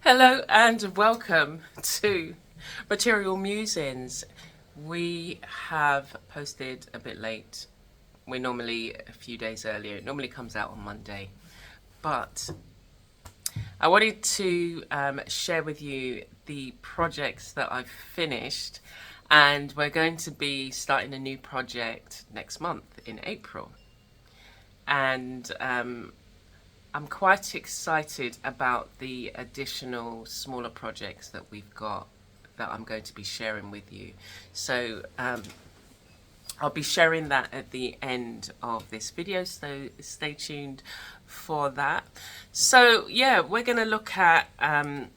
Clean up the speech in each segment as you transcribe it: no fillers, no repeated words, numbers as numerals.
Hello and welcome to Material Musings. We have posted a bit late. We're normally a few days earlier. It normally comes out on Monday. But I wanted to share with you the projects that I've finished, and we're going to be starting a new project next month in April. And I'm quite excited about the additional smaller projects that we've got that I'm going to be sharing with you. So I'll be sharing that at the end of this video, so stay tuned for that. So yeah, we're going to look at I've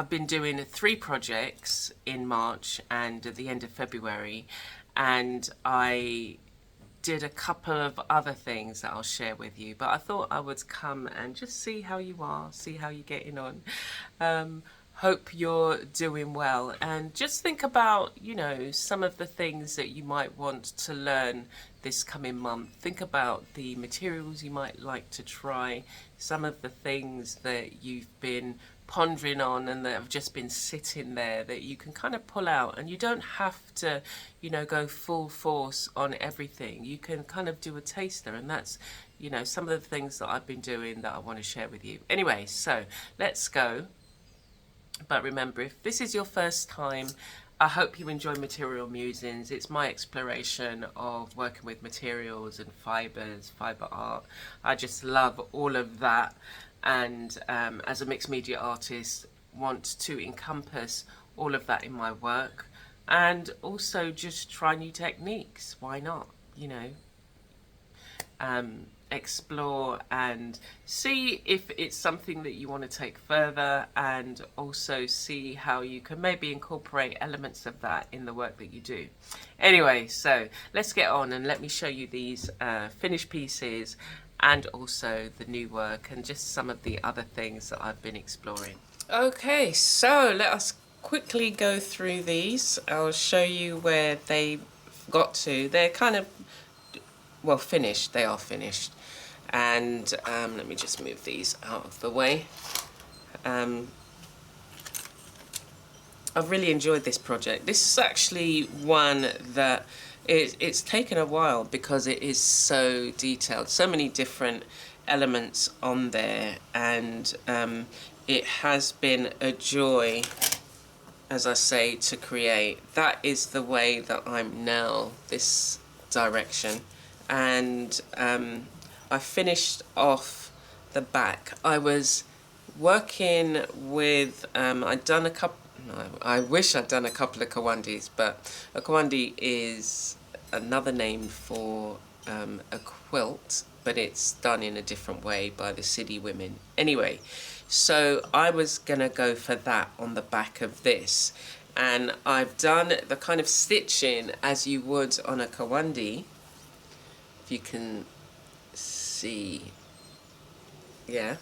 been doing 3 projects in March and at the end of February, and I did a couple of other things that I'll share with you, but I thought I would come and just see how you are, see how you're getting on. Hope you're doing well, and just think about, some of the things that you might want to learn this coming month. Think about the materials you might like to try, some of the things that you've been pondering on and that have just been sitting there that you can kind of pull out, and you don't have to go full force on everything. You can kind of do a taster, and that's some of the things that I've been doing that I want to share with you. Anyway, so let's go. But remember, if this is your first time, I hope you enjoy Material Musings. It's my exploration of working with materials and fibres, fibre art. I just love all of that, and as a mixed media artist, want to encompass all of that in my work, and also just try new techniques. Why not? Explore and see if it's something that you want to take further, and also see how you can maybe incorporate elements of that in the work that you do. Anyway, so let's get on and let me show you these finished pieces, and also the new work, and just some of the other things that I've been exploring. Okay, so let us quickly go through these. I'll show you where they got to. They're kind of, well, finished. They are finished. And let me just move these out of the way. I've really enjoyed this project. This is actually one that it's taken a while because it is so detailed, so many different elements on there, and it has been a joy, as I say, to create. That is the way that I'm now, this direction. And I finished off the back. I was working with, I'd done a couple, no, I wish I'd done a couple of kawandis, but a kawandi is another name for a quilt, but it's done in a different way by the city women. Anyway, so I was gonna go for that on the back of this, and I've done the kind of stitching as you would on a kawandi. If you can see, yeah,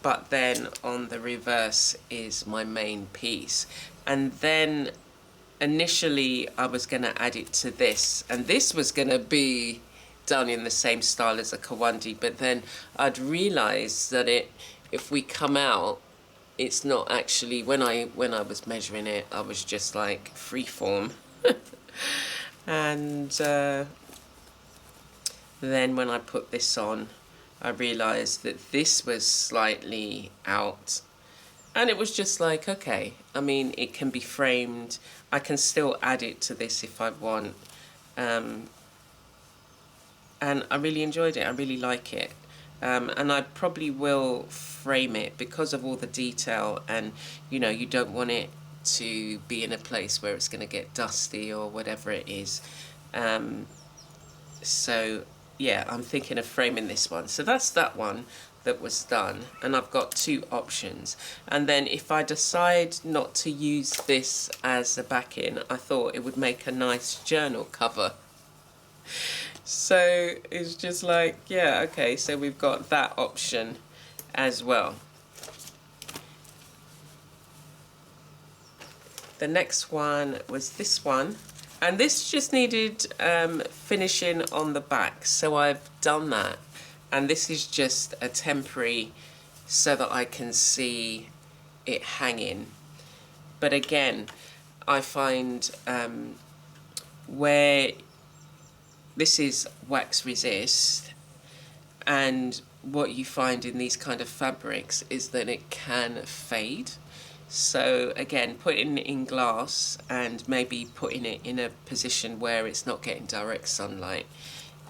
but then on the reverse is my main piece. And then initially I was going to add it to this, and this was going to be done in the same style as a kawandi, but then I'd realized that if we come out, it's not actually, when I was measuring it, I was just like freeform. And then when I put this on, I realized that this was slightly out, and it was just like, okay, I mean, it can be framed. I can still add it to this if I want. And I really enjoyed it. I really like it. And I probably will frame it because of all the detail, and you don't want it to be in a place where it's going to get dusty or whatever it is. So yeah, I'm thinking of framing this one. So that's that one that was done, and I've got 2 options. And then if I decide not to use this as a backing, I thought it would make a nice journal cover. So it's just like, yeah, okay, so we've got that option as well. The next one was this one, and this just needed finishing on the back, so I've done that. And this is just a temporary, so that I can see it hanging. But again, I find where this is wax resist, and what you find in these kind of fabrics is that it can fade. So again, putting it in glass and maybe putting it in a position where it's not getting direct sunlight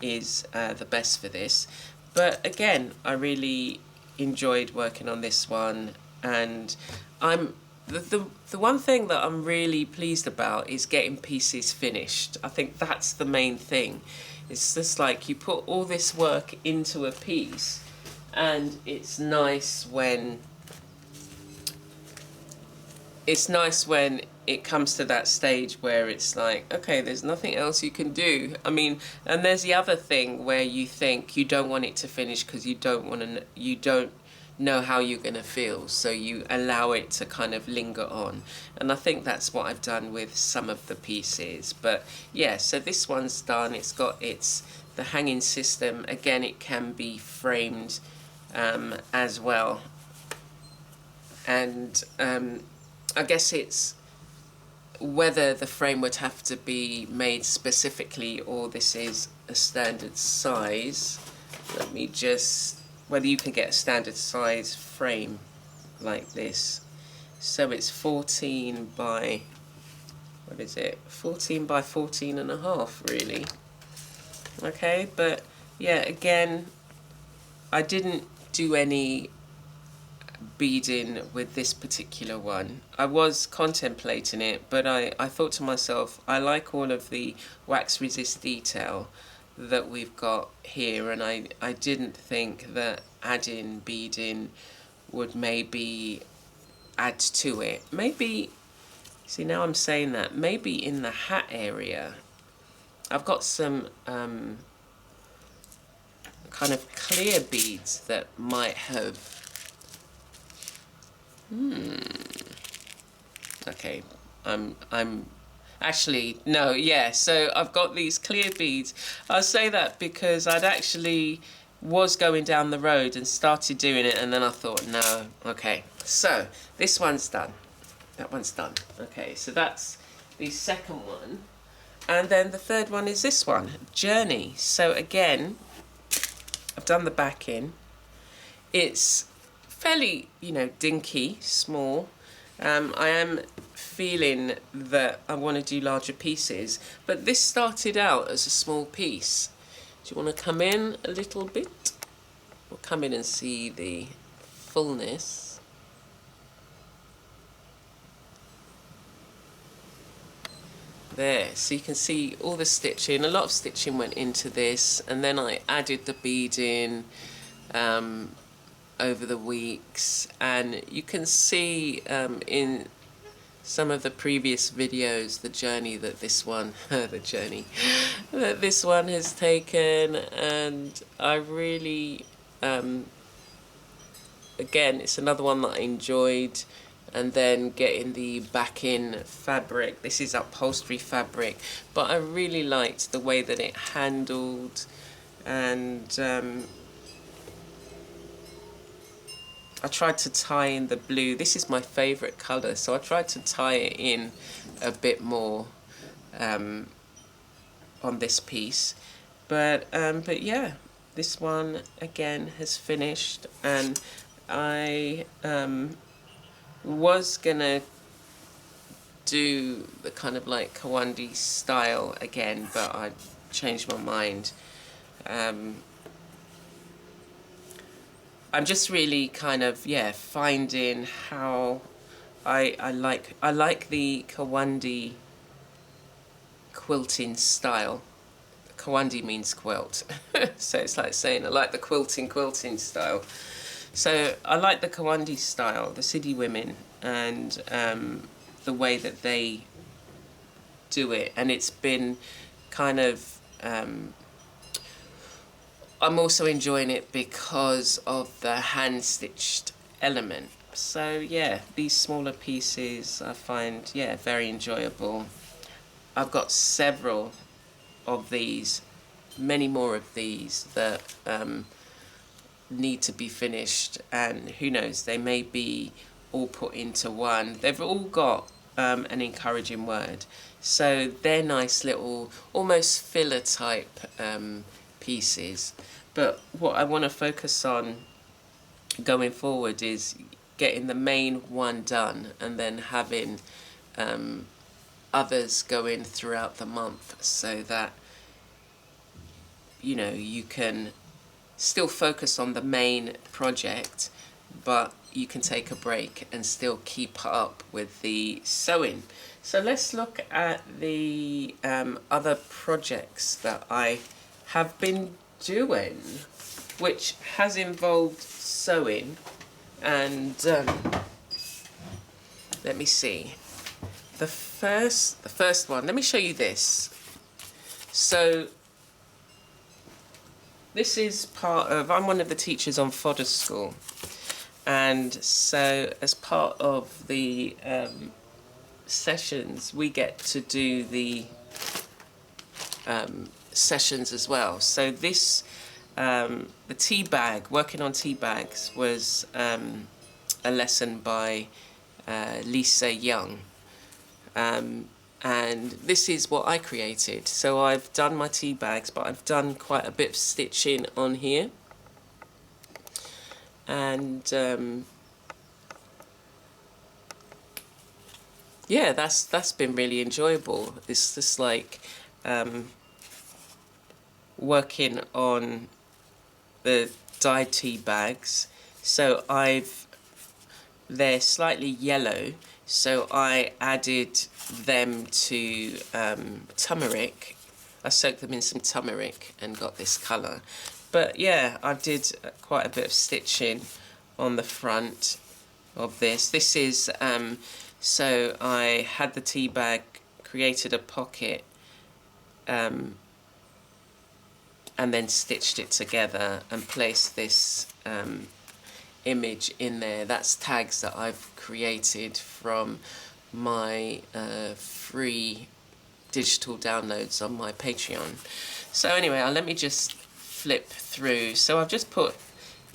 is the best for this. But again, I really enjoyed working on this one, and the one thing that I'm really pleased about is getting pieces finished. I think that's the main thing. It's just like you put all this work into a piece, and it's nice when it comes to that stage where it's like, okay, there's nothing else you can do. I mean, and there's the other thing where you think you don't want it to finish because you don't know how you're going to feel, so you allow it to kind of linger on. And I think that's what I've done with some of the pieces. But yeah, so this one's done. It's got the hanging system. Again, it can be framed as well. And I guess it's whether the frame would have to be made specifically or this is a standard size. Let me just, whether you can get a standard size frame like this. So it's 14 by, what is it? 14 by 14 and a half, really. Okay, but yeah, again, I didn't do any beading with this particular one. I was contemplating it, but I thought to myself, I like all of the wax resist detail that we've got here, and I didn't think that adding beading would maybe add to it. Maybe, see, now I'm saying that, maybe in the hat area I've got some kind of clear beads that might have okay, I'm actually, no, yeah, so I've got these clear beads. I'll say that because I'd actually was going down the road and started doing it, and then I thought, no, okay, so this one's done, that one's done. Okay, so that's the second one, and then the third one is this one, Journey. So again, I've done the backing. It's fairly, dinky, small. I am feeling that I want to do larger pieces, but this started out as a small piece. Do you want to come in a little bit? We'll come in and see the fullness. There, so you can see all the stitching. A lot of stitching went into this, and then I added the beading over the weeks, and you can see in some of the previous videos the journey that this one that this one has taken, and I really again, it's another one that I enjoyed. And then getting the backing fabric, this is upholstery fabric, but I really liked the way that it handled, and I tried to tie in the blue. This is my favourite colour, so I tried to tie it in a bit more on this piece. But yeah, this one again has finished, and I was gonna do the kind of like Kawandi style again, but I changed my mind. I'm just really kind of, finding how I like the Kawandi quilting style. Kawandi means quilt, so it's like saying I like the quilting style. So I like the Kawandi style, the Sidi women, and the way that they do it, and it's been kind of I'm also enjoying it because of the hand-stitched element. So yeah, these smaller pieces I find, very enjoyable. I've got several of these, many more of these that need to be finished, and who knows, they may be all put into one. They've all got an encouraging word. So they're nice little, almost filler type pieces. But what I want to focus on going forward is getting the main one done and then having others going throughout the month, so that you can still focus on the main project, but you can take a break and still keep up with the sewing. So let's look at the other projects that I have been doing, which has involved sewing. And let me see. The first one, let me show you this. So this is part of, I'm one of the teachers on Fodder School. And so as part of the sessions, we get to do the sessions as well. So this, the tea bag, working on tea bags, was a lesson by Lisa Young. And this is what I created. So I've done my tea bags, but I've done quite a bit of stitching on here. And yeah, that's been really enjoyable. It's just like working on the dyed tea bags. So they're slightly yellow, so I added them to turmeric. I soaked them in some turmeric and got this colour. But yeah, I did quite a bit of stitching on the front of this. This is, so I had the tea bag, created a pocket, and then stitched it together and placed this image in there. That's tags that I've created from my free digital downloads on my Patreon. So anyway, let me just flip through. So I've just put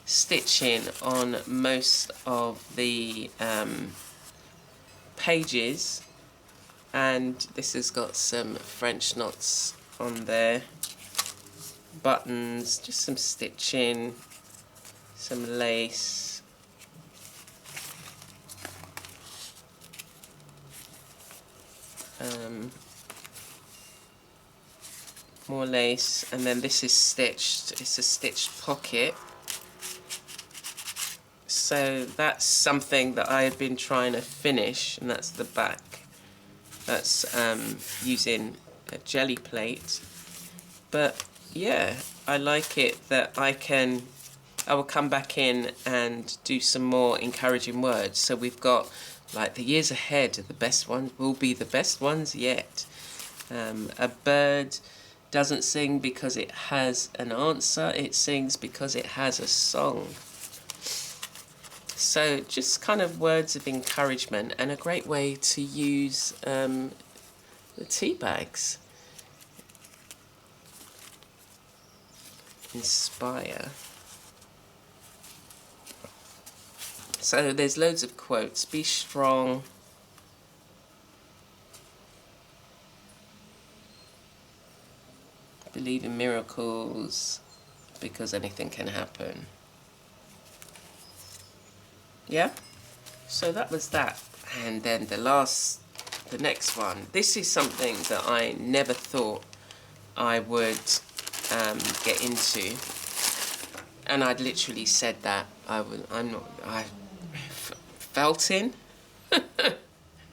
stitching on most of the pages, and this has got some French knots on there, buttons, just some stitching, some lace, more lace, and then this is stitched. It's a stitched pocket. So that's something that I have been trying to finish, and that's the back. That's using a jelly plate. But yeah, I like it that I will come back in and do some more encouraging words. So we've got like the years ahead, the best ones will be the best ones yet. A bird doesn't sing because it has an answer, it sings because it has a song. So just kind of words of encouragement, and a great way to use the tea bags. Inspire. So there's loads of quotes. Be strong. Believe in miracles, because anything can happen. Yeah? So that was that. And then the next one. This is something that I never thought I would get into. And I'd literally said that. I felt in.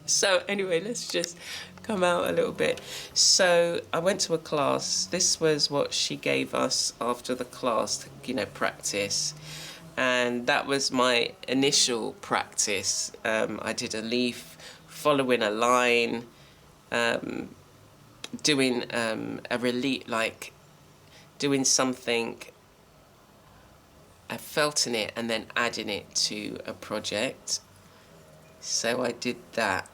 So anyway, let's just come out a little bit. So I went to a class. This was what she gave us after the class, practice. And that was my initial practice. I did a leaf, following a line, doing a relief, like doing something. I felt in it and then adding it to a project. So I did that.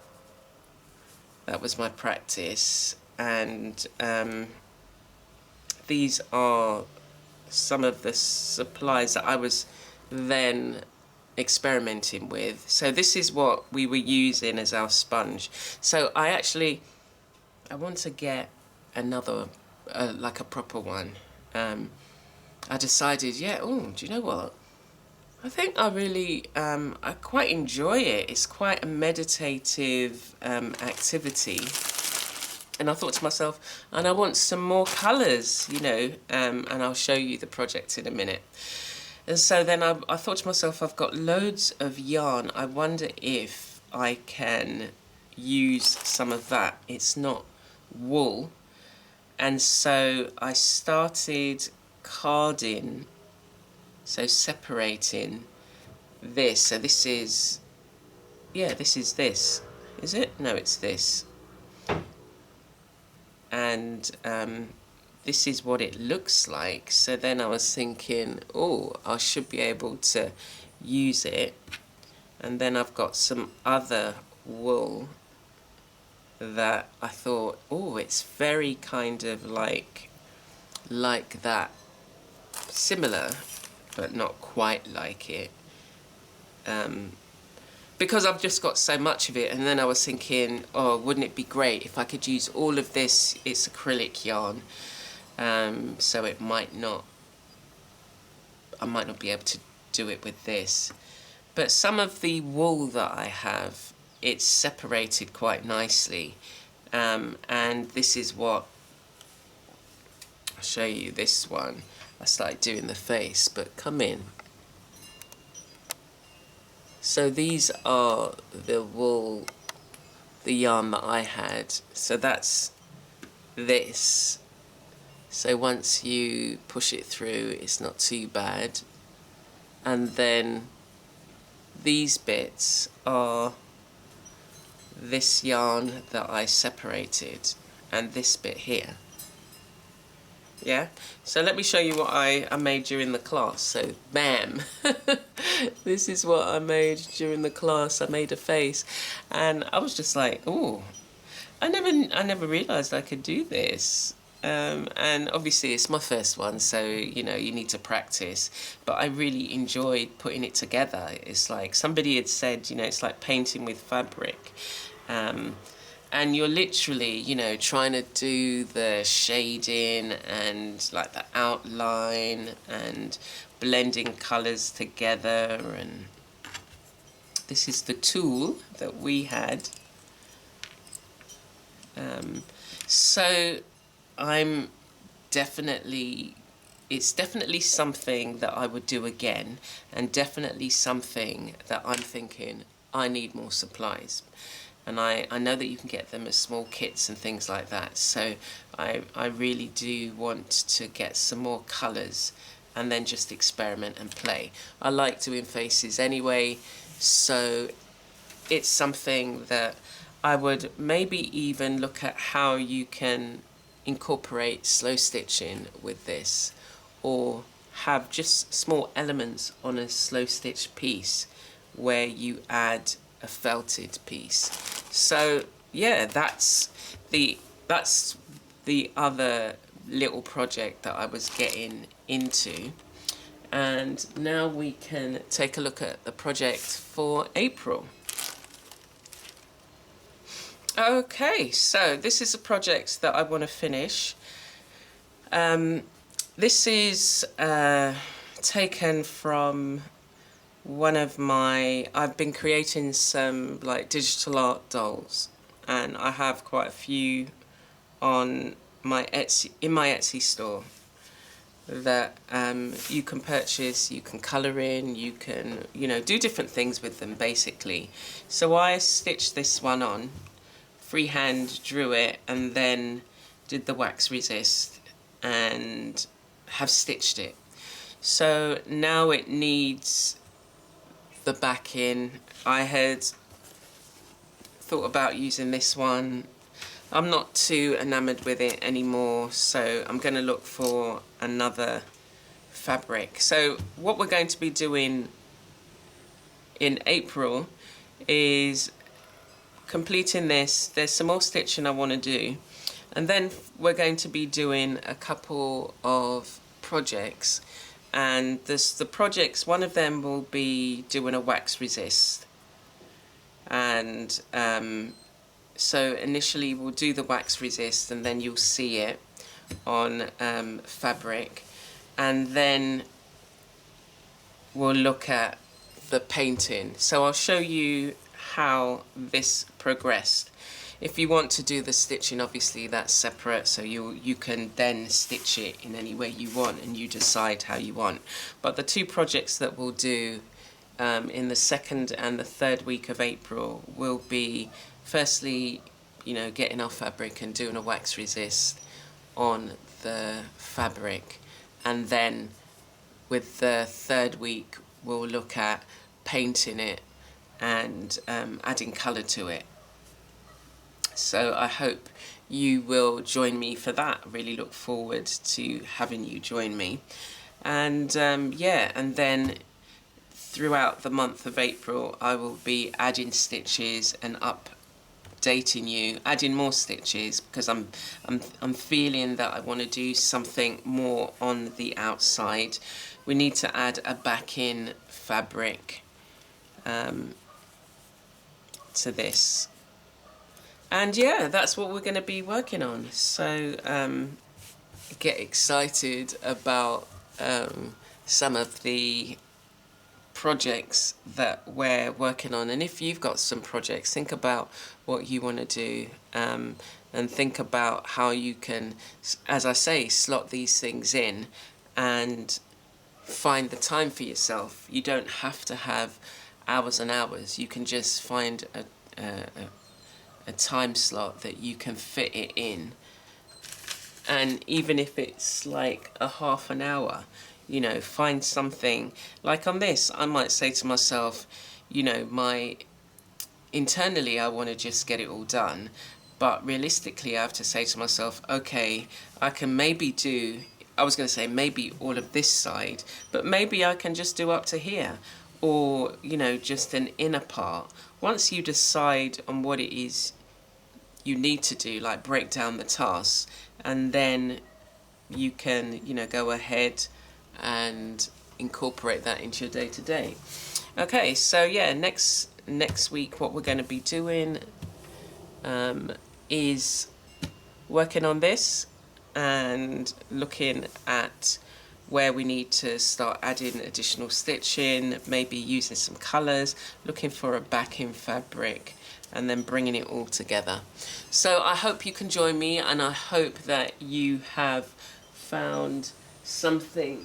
That was my practice. And these are some of the supplies that I was then experimenting with. So this is what we were using as our sponge. So I want to get another, like a proper one. I decided, yeah, oh, do you know what? I think I really, I quite enjoy it. It's quite a meditative activity. And I thought to myself, and I want some more colours, you know, and I'll show you the project in a minute. And so then I thought to myself, I've got loads of yarn. I wonder if I can use some of that. It's not wool. And so I started carding, so separating this. So this is, yeah, this is this. Is it? No, it's this. And this is what it looks like. So then I was thinking, oh, I should be able to use it. And then I've got some other wool that I thought, oh, it's very kind of like that, similar, but not quite like it. Because I've just got so much of it, and then I was thinking, oh, wouldn't it be great if I could use all of this? It's acrylic yarn, so I might not be able to do it with this. But some of the wool that I have, it's separated quite nicely, and this is what, I'll show you this one. I started doing the face, but come in. So these are the wool, the yarn that I had. So that's this. So once you push it through, it's not too bad. And then these bits are this yarn that I separated, and this bit here. Yeah, so let me show you what I made during the class. So, bam, this is what I made during the class. I made a face, and I was just like, oh, I never realised I could do this. And obviously it's my first one, so you know, you need to practice, but I really enjoyed putting it together. It's like somebody had said, you know, it's like painting with fabric. And you're literally, you know, trying to do the shading and like the outline and blending colours together. And this is the tool that we had. So it's definitely something that I would do again, and definitely something that I'm thinking I need more supplies. And I know that you can get them as small kits and things like that. So I really do want to get some more colours and then just experiment and play. I like doing faces anyway, so it's something that I would maybe even look at how you can incorporate slow stitching with this, or have just small elements on a slow stitch piece where you add a felted piece. So yeah, that's the other little project that I was getting into. And now we can take a look at the project for April. Okay, so this is a project that I want to finish. This is taken from one of my, I've been creating some like digital art dolls, and I have quite a few on my Etsy store that you can purchase, you can colour in, you can, you know, do different things with them basically. So I stitched this one on, freehand drew it, and then did the wax resist and have stitched it. So now it needs the backing. I had thought about using this one. I'm not too enamoured with it anymore, so I'm going to look for another fabric. So what we're going to be doing in April is completing this. There's some more stitching I want to do, and then we're going to be doing a couple of projects, and the projects, one of them will be doing a wax resist, and so initially we'll do the wax resist, and then you'll see it on fabric, and then we'll look at the painting. So I'll show you how this progressed. If you want to do the stitching, obviously that's separate, so you can then stitch it in any way you want, and you decide how you want. But the two projects that we'll do in the 2nd and the 3rd week of April will be, firstly, you know, getting our fabric and doing a wax resist on the fabric, and then with the 3rd week we'll look at painting it and adding colour to it. So I hope you will join me for that. I really look forward to having you join me. And yeah, and then throughout the month of April I will be adding stitches and updating you, adding more stitches, because I'm feeling that I want to do something more on the outside. We need to add a backing fabric to this. And yeah, that's what we're going to be working on. So get excited about some of the projects that we're working on. And if you've got some projects, think about what you want to do, and think about how you can, as I say, slot these things in and find the time for yourself. You don't have to have hours and hours. You can just find a time slot that you can fit it in, and even if it's like a half an hour, you know, find something. Like on this, I might say to myself, you know, internally I want to just get it all done, but realistically I have to say to myself, okay, I can maybe do, I was going to say maybe all of this side, but maybe I can just do up to here, or, you know, just an inner part. Once you decide on what it is you need to do, like break down the tasks, and then you can, you know, go ahead and incorporate that into your day-to-day. Okay, so yeah, next week what we're going to be doing is working on this and looking at where we need to start adding additional stitching, maybe using some colours, looking for a backing fabric, and then bringing it all together. So I hope you can join me, and I hope that you have found something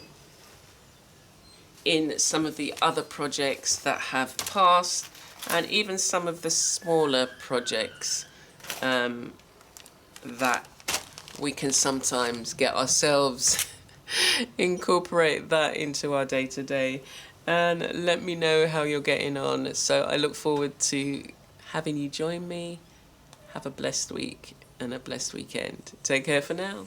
in some of the other projects that have passed, and even some of the smaller projects that we can sometimes get ourselves incorporate that into our day-to-day. And let me know how you're getting on. So I look forward to having you join me. Have a blessed week and a blessed weekend. Take care for now.